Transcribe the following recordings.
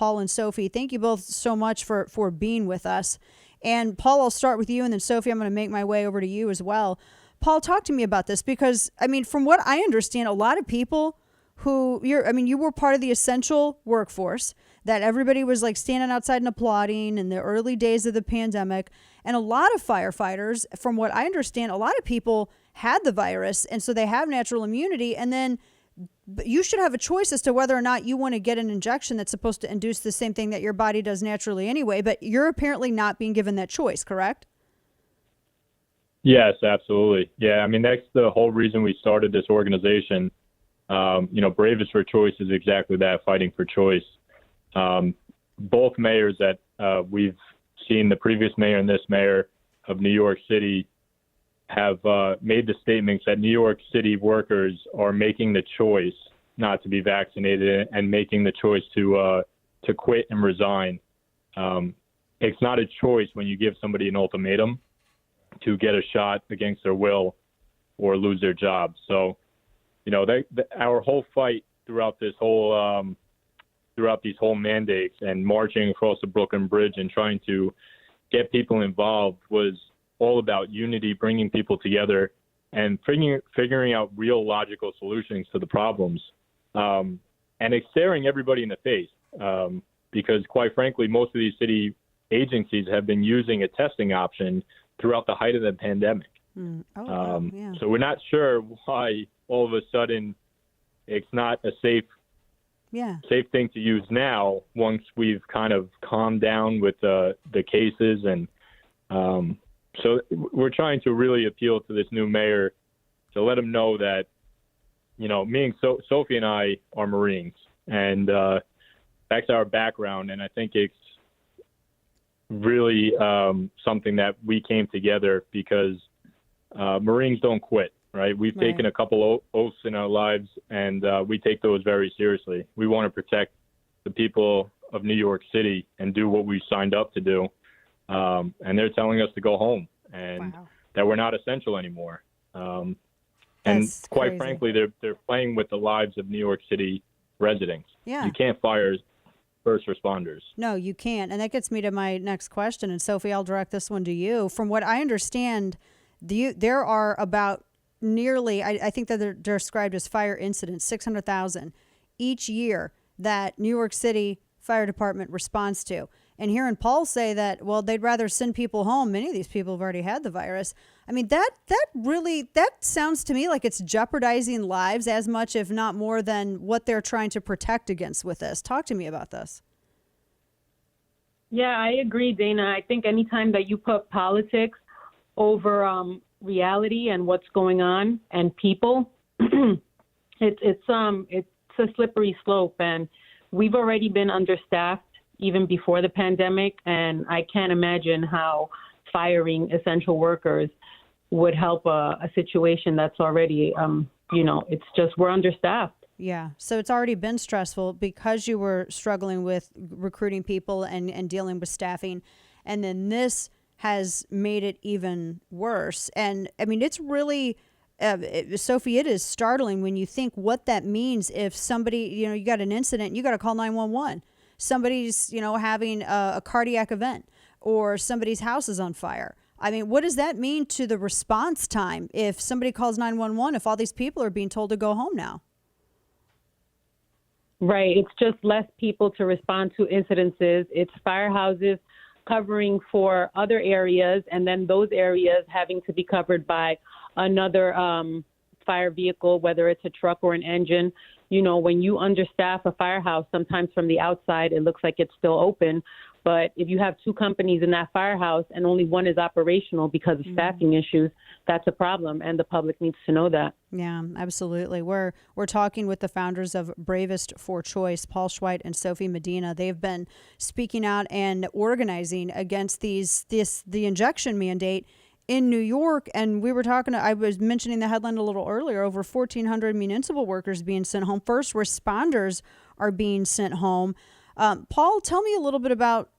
Paul and Sophy. Thank you both so much for being with us. And Paul, I'll start with you, and then Sophy, I'm going to make my way over to you as well. Paul, talk to me about this because, I mean, from what I understand, a lot of people you were part of the essential workforce that everybody was like standing outside and applauding in the early days of the pandemic. And a lot of firefighters, from what I understand, a lot of people had the virus, and so they have natural immunity. And then you should have a choice as to whether or not you want to get an injection that's supposed to induce the same thing that your body does naturally anyway. But you're apparently not being given that choice, correct? Yes, absolutely. Yeah, I mean, that's the whole reason we started this organization. BravestForChoice is exactly that, fighting for choice. Both mayors that we've seen, the previous mayor and this mayor of New York City, have made the statements that New York City workers are making the choice not to be vaccinated and making the choice to quit and resign. It's not a choice when you give somebody an ultimatum to get a shot against their will or lose their job. So, our whole fight throughout these whole mandates and marching across the Brooklyn Bridge and trying to get people involved was all about unity, bringing people together and figuring out real logical solutions to the problems. And it's staring everybody in the face because, quite frankly, most of these city agencies have been using a testing option throughout the height of the pandemic. So we're not sure why all of a sudden it's not a safe thing to use now once we've kind of calmed down with the cases. And so we're trying to really appeal to this new mayor to let him know that, me and Sophie and I are Marines, and that's our background. And I think it's really something that we came together because Marines don't quit, right? We've taken a couple oaths in our lives, and we take those very seriously. We want to protect the people of New York City and do what we signed up to do. And they're telling us to go home and that we're not essential anymore. And quite frankly, they're playing with the lives of New York City residents. Yeah. You can't fire first responders. No, you can't. And that gets me to my next question. And Sophie, I'll direct this one to you. From what I understand, there are about nearly, I think that they're described as fire incidents, 600,000 each year that New York City Fire Department responds to. And hearing Paul say that, well, they'd rather send people home. Many of these people have already had the virus. I mean, that sounds to me like it's jeopardizing lives as much, if not more, than what they're trying to protect against with this. Talk to me about this. Yeah, I agree, Dana. I think anytime that you put politics over reality and what's going on and people, it's a slippery slope. And we've already been understaffed even before the pandemic, and I can't imagine how firing essential workers would help a situation that's already, it's just we're understaffed. Yeah. So it's already been stressful because you were struggling with recruiting people and dealing with staffing. And then this has made it even worse. And I mean, it's really, Sophie, it is startling when you think what that means if somebody, you got an incident, you got to call 911. Somebody's, having a cardiac event or somebody's house is on fire. I mean, what does that mean to the response time if somebody calls 911, if all these people are being told to go home now? Right. It's just less people to respond to incidences. It's firehouses covering for other areas, and then those areas having to be covered by another fire vehicle, whether it's a truck or an engine. When you understaff a firehouse, sometimes from the outside, it looks like it's still open. But if you have two companies in that firehouse and only one is operational because of staffing issues, that's a problem. And the public needs to know that. Yeah, absolutely. We're talking with the founders of BravestForChoice, Paul Schweit and Sophy Medina. They've been speaking out and organizing against the injection mandate in New York. And we were I was mentioning the headline a little earlier, over 1,400 municipal workers being sent home. First responders are being sent home. Paul, tell me a little bit about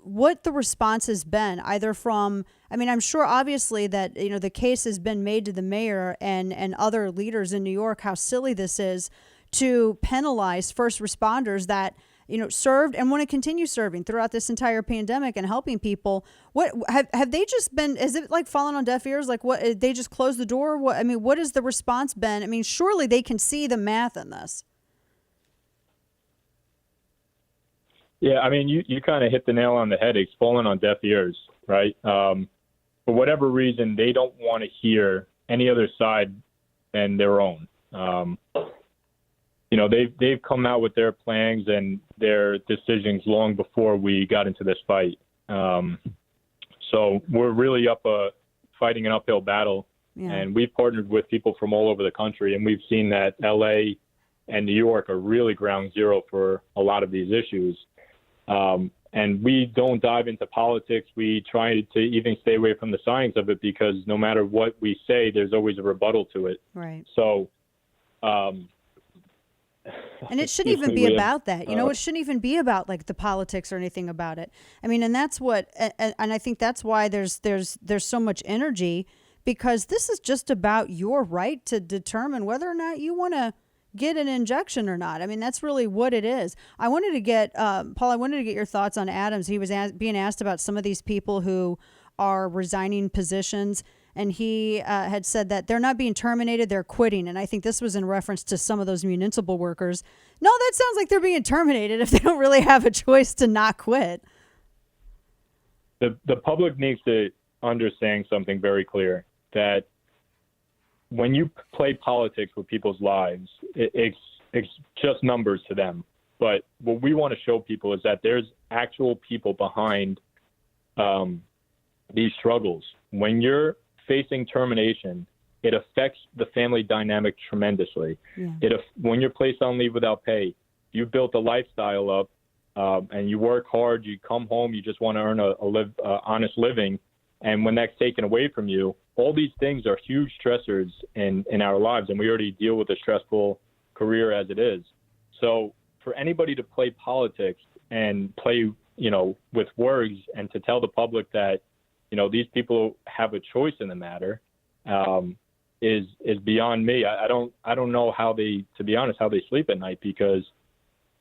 what the response has been, either from, I'm sure obviously that, the case has been made to the mayor and other leaders in New York, how silly this is to penalize first responders that served and want to continue serving throughout this entire pandemic and helping people. What have they just been? Is it like fallen on deaf ears? Like what? They just closed the door? What has the response been? I mean, surely they can see the math in this. Yeah, I mean, you kind of hit the nail on the head. It's fallen on deaf ears, right? For whatever reason, they don't want to hear any other side than their own. They've come out with their plans and their decisions long before we got into this fight. So we're really fighting an uphill battle, and we've partnered with people from all over the country, and we've seen that LA and New York are really ground zero for a lot of these issues. And we don't dive into politics. We try to even stay away from the science of it because no matter what we say, there's always a rebuttal to it. Right. So, and it shouldn't even be about that. It shouldn't even be about like the politics or anything about it. I mean, and that's what, and I think that's why there's so much energy, because this is just about your right to determine whether or not you want to get an injection or not. I mean, that's really what it is. I wanted to get, Paul, your thoughts on Adams. He was being asked about some of these people who are resigning positions, and he had said that they're not being terminated, they're quitting. And I think this was in reference to some of those municipal workers. No, that sounds like they're being terminated if they don't really have a choice to not quit. The public needs to understand something very clear, that when you play politics with people's lives, it's just numbers to them. But what we want to show people is that there's actual people behind these struggles. When you're facing termination, it affects the family dynamic tremendously. Yeah. When you're placed on leave without pay, you built a lifestyle up, and you work hard, you come home, you just want to earn a honest living. And when that's taken away from you, all these things are huge stressors in our lives, and we already deal with a stressful career as it is. So for anybody to play politics and play, with words and to tell the public that, these people have a choice in the matter, is beyond me. I don't know how they sleep at night, because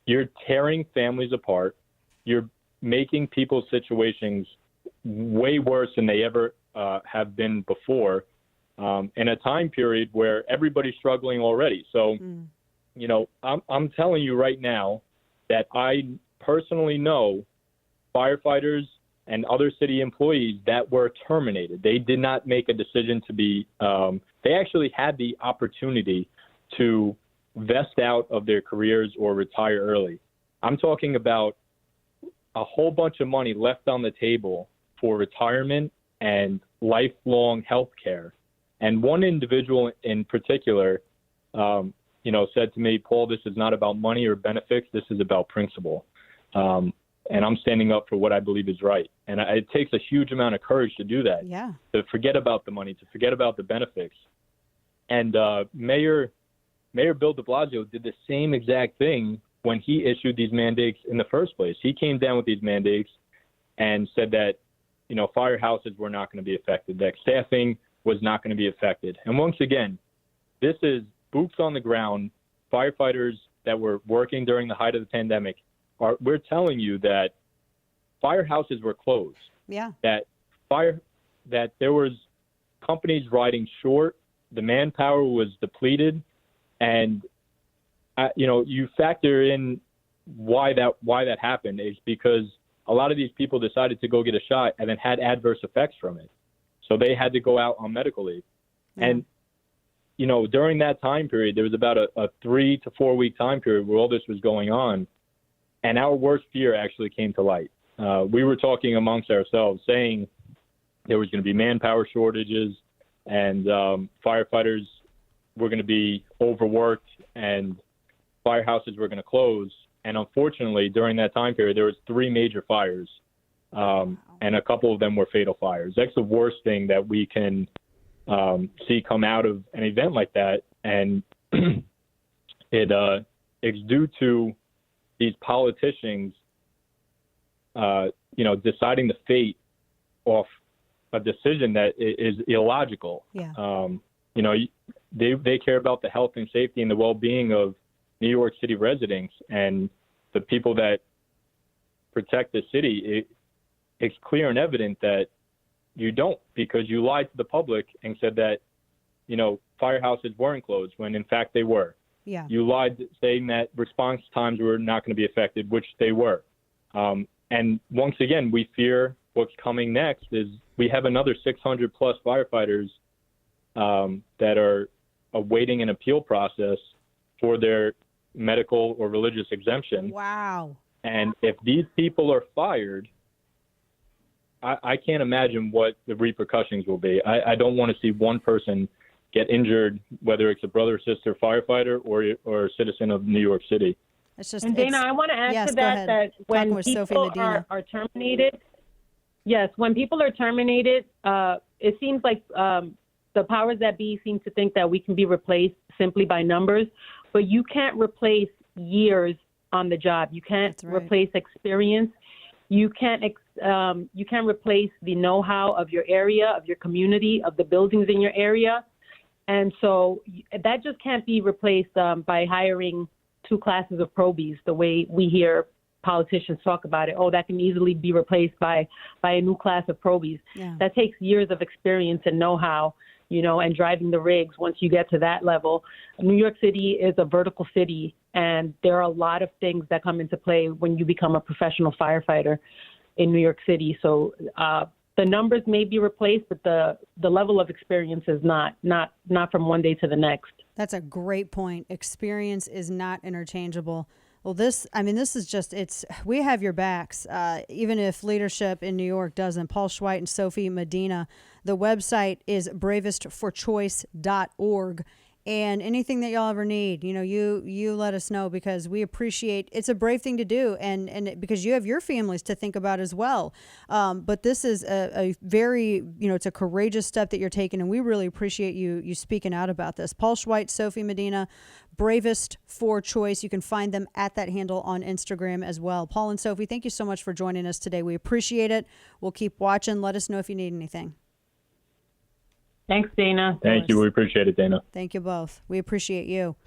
you're tearing families apart. You're making people's situations way worse than they ever have been before, in a time period where everybody's struggling already. So, I'm telling you right now that I personally know firefighters and other city employees that were terminated. They did not make a decision to be, they actually had the opportunity to vest out of their careers or retire early. I'm talking about a whole bunch of money left on the table for retirement and lifelong health care. And one individual in particular, said to me, Paul, this is not about money or benefits. This is about principle. And I'm standing up for what I believe is right. And it takes a huge amount of courage to do that. Yeah. To forget about the money, to forget about the benefits. And Mayor Bill de Blasio did the same exact thing when he issued these mandates in the first place. He came down with these mandates and said that, firehouses were not going to be affected, that staffing was not going to be affected. And once again, this is boots on the ground, firefighters that were working during the height of the pandemic. We're telling you that firehouses were closed. Yeah. That there was companies riding short, the manpower was depleted, and you factor in why that happened is because a lot of these people decided to go get a shot and then had adverse effects from it. So they had to go out on medical leave. Mm-hmm. And, during that time period, there was about a 3 to 4 week time period where all this was going on. And our worst fear actually came to light. We were talking amongst ourselves saying there was going to be manpower shortages and firefighters were going to be overworked and firehouses were going to close. And unfortunately, during that time period, there was 3 major fires, and a couple of them were fatal fires. That's the worst thing that we can see come out of an event like that. And it's due to these politicians, deciding the fate off a decision that is illogical. Yeah. They care about the health and safety and the well-being of New York City residents, and the people that protect the city, it's clear and evident that you don't, because you lied to the public and said that, firehouses weren't closed when in fact they were. Yeah. You lied saying that response times were not going to be affected, which they were. And once again, we fear what's coming next is we have another 600 plus firefighters that are awaiting an appeal process for their medical or religious exemption. Wow. And if these people are fired, I can't imagine what the repercussions will be. I don't want to see one person get injured, whether it's a brother or sister firefighter or a citizen of New York City. It's just, and Dana, I want to add to that when people are terminated, when people are terminated, it seems like the powers that be seem to think that we can be replaced simply by numbers, but you can't replace years on the job. You can't replace experience. You can't replace the know-how of your area, of your community, of the buildings in your area. And so that just can't be replaced by hiring 2 classes of probies, the way we hear politicians talk about it. Oh, that can easily be replaced by a new class of probies. Yeah. That takes years of experience and know-how, and driving the rigs once you get to that level. New York City is a vertical city, and there are a lot of things that come into play when you become a professional firefighter in New York City. So the numbers may be replaced, but the level of experience is not from one day to the next. That's a great point. Experience is not interchangeable. Well, this is just, we have your backs, even if leadership in New York doesn't. Paul Schweit and Sophy Medina. The website is BravestForChoice.org. And anything that y'all ever need, you let us know, because we appreciate, it's a brave thing to do, and because you have your families to think about as well. But this is a very, it's a courageous step that you're taking, and we really appreciate you speaking out about this. Paul Schweit, Sophy Medina, BravestForChoice. You can find them at that handle on Instagram as well. Paul and Sophy, thank you so much for joining us today. We appreciate it. We'll keep watching. Let us know if you need anything. Thanks, Dana. Thank you. We appreciate it, Dana. Thank you both. We appreciate you.